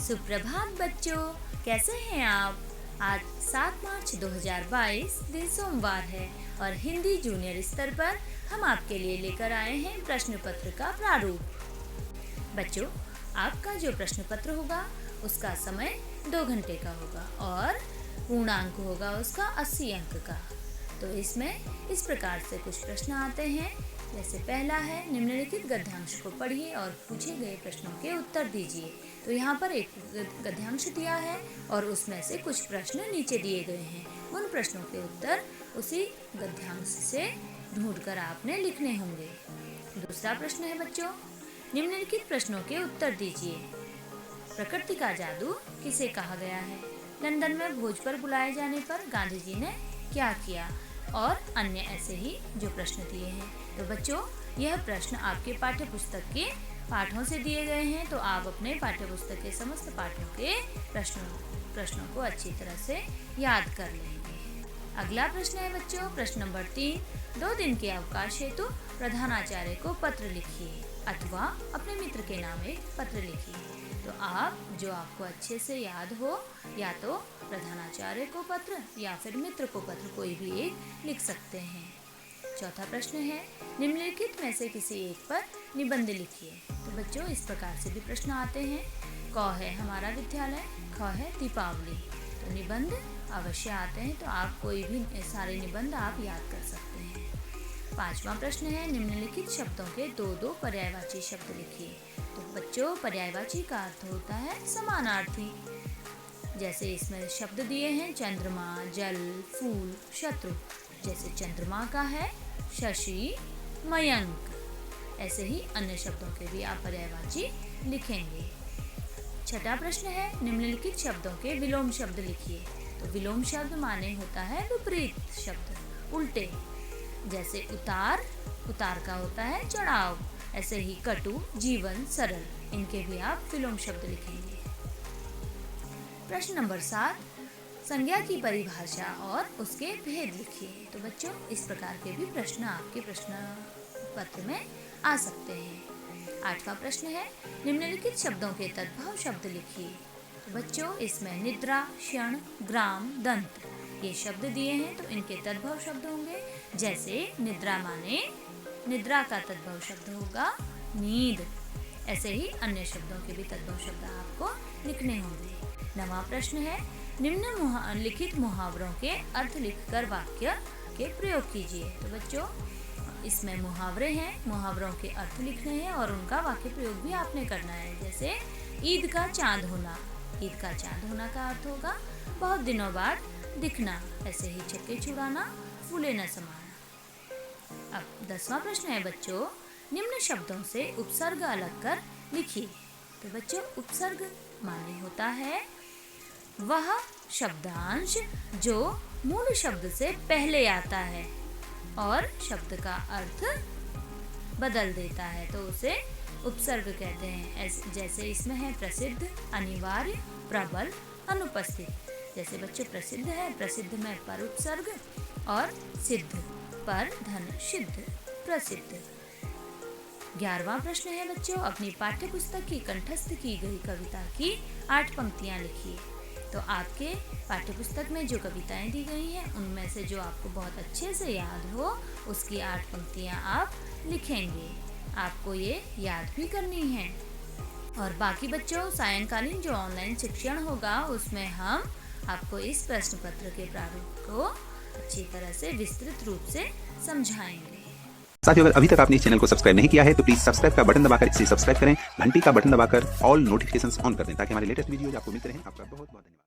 सुप्रभात बच्चों, कैसे हैं आप। आज 7 मार्च 2022 दिन सोमवार है और हिंदी जूनियर स्तर पर हम आपके लिए लेकर आए हैं प्रश्न पत्र का प्रारूप। बच्चों, आपका जो प्रश्न पत्र होगा उसका समय 2 घंटे का होगा और पूर्णांक होगा उसका 80 अंक का। तो इसमें इस प्रकार से कुछ प्रश्न आते हैं। जैसे पहला है, निम्नलिखित गद्यांश को पढ़िए और पूछे गए प्रश्नों के उत्तर दीजिए। तो यहाँ पर एक गद्यांश दिया है और उसमें से कुछ प्रश्न नीचे दिए गए हैं। उन प्रश्नों के उत्तर उसी गद्यांश से ढूंढकर आपने लिखने होंगे। दूसरा प्रश्न है बच्चों, निम्नलिखित प्रश्नों के उत्तर दीजिए। प्रकृति का जादू किसे कहा गया है? लंदन में भोज पर बुलाए जाने पर गांधी जी ने क्या किया? और अन्य ऐसे ही जो प्रश्न दिए हैं। तो बच्चों, यह प्रश्न आपके पाठ्य पुस्तक के पाठों से दिए गए हैं। तो आप अपने पाठ्य पुस्तक के समस्त पाठों के प्रश्नों को अच्छी तरह से याद कर लेंगे। अगला प्रश्न है बच्चों, प्रश्न नंबर 3, 2 दिन के अवकाश हेतु प्रधानाचार्य को पत्र लिखिए अथवा अपने मित्र के नाम एक पत्र लिखिए। तो आप जो आपको अच्छे से याद हो, या तो प्रधानाचार्य को पत्र या फिर मित्र को पत्र, कोई भी एक लिख सकते हैं। चौथा प्रश्न है, निम्नलिखित में से किसी एक पर निबंध लिखिए। तो बच्चों, इस प्रकार से भी प्रश्न आते हैं। क है हमारा विद्यालय, ख है दीपावली। तो निबंध अवश्य आते हैं, तो आप कोई भी सारे निबंध आप याद कर सकते हैं। 5वां प्रश्न है, निम्नलिखित शब्दों के 2 पर्यायवाची शब्द लिखिए। तो बच्चों, पर्यायवाची का अर्थ होता है समानार्थी। जैसे इसमें शब्द दिए हैं, चंद्रमा, जल, फूल, शत्रु। जैसे चंद्रमा का है शशि, मयंक। ऐसे ही अन्य शब्दों के भी आप पर्यायवाची लिखेंगे। 6वां प्रश्न है, निम्नलिखित शब्दों के विलोम शब्द लिखिए। तो विलोम शब्द माने होता है विपरीत शब्द, उल्टे। जैसे उतार, उतार का होता है चढ़ाव। ऐसे ही कटु, जीवन, सरल, इनके भी आप विलोम शब्द लिखेंगे। प्रश्न नंबर 7, संज्ञा की परिभाषा और उसके भेद लिखिए। तो बच्चों, इस प्रकार के भी प्रश्न आपके प्रश्न पत्र में आ सकते हैं। 8वां प्रश्न है, निम्नलिखित शब्दों के तद्भव शब्द लिखिए। तो बच्चों, इसमें निद्रा, क्षण, ग्राम, दंत, ये शब्द दिए हैं। तो इनके तद्भव शब्द होंगे। जैसे निद्रा माने, निद्रा का तद्भव शब्द होगा नींद। ऐसे ही अन्य शब्दों के भी तद्भव शब्द आपको लिखने होंगे। 9वां प्रश्न है, निम्नलिखित मुहावरों के अर्थ लिखकर वाक्य के प्रयोग कीजिए। तो बच्चों, इसमें मुहावरे हैं, मुहावरों के अर्थ लिखने हैं और उनका वाक्य प्रयोग भी आपने करना है। जैसे ईद का चांद होना, ईद का चांद होना का अर्थ होगा बहुत दिनों बाद दिखना। ऐसे ही छक्के छुड़ाना, फूले न समाना। अब 10वां प्रश्न है बच्चों, निम्न शब्दों से उपसर्ग अलग कर लिखिए। तो बच्चों, उपसर्ग माने होता है वह शब्दांश जो मूल शब्द से पहले आता है और शब्द का अर्थ बदल देता है, तो उसे उपसर्ग कहते हैं। जैसे इसमें है प्रसिद्ध, अनिवार्य, प्रबल, अनुपस्थित। जैसे बच्चों, प्रसिद्ध है, प्रसिद्ध में पर उपसर्ग और सिद्ध पर धन, सिद्ध, प्रसिद्ध। 11वां प्रश्न है बच्चों, अपनी पाठ्य पुस्तक की कंठस्थ की गई कविता की 8 पंक्तियां लिखिए। तो आपके पाठ्य पुस्तक में जो कविताएं दी गई हैं, उनमें से जो आपको बहुत अच्छे से याद हो, उसकी 8 पंक्तियां आप लिखेंगे। आपको ये याद भी करनी है। और बाकी बच्चों, सायंकालीन जो ऑनलाइन शिक्षण होगा, उसमें हम आपको इस प्रश्न पत्र के प्रारूप को अच्छी तरह से विस्तृत रूप से समझाएंगे। साथियों, अगर अभी तक आपने इस चैनल को सब्सक्राइब नहीं किया है तो प्लीज सब्सक्राइब का बटन दबाकर इसे सब्सक्राइब करें, घंटी का बटन दबाकर ऑल नोटिफिकेशंस ऑन कर दें ताकि हमारे लेटेस्ट वीडियोज आपको मिलते रहें। आपका बहुत बहुत धन्यवाद।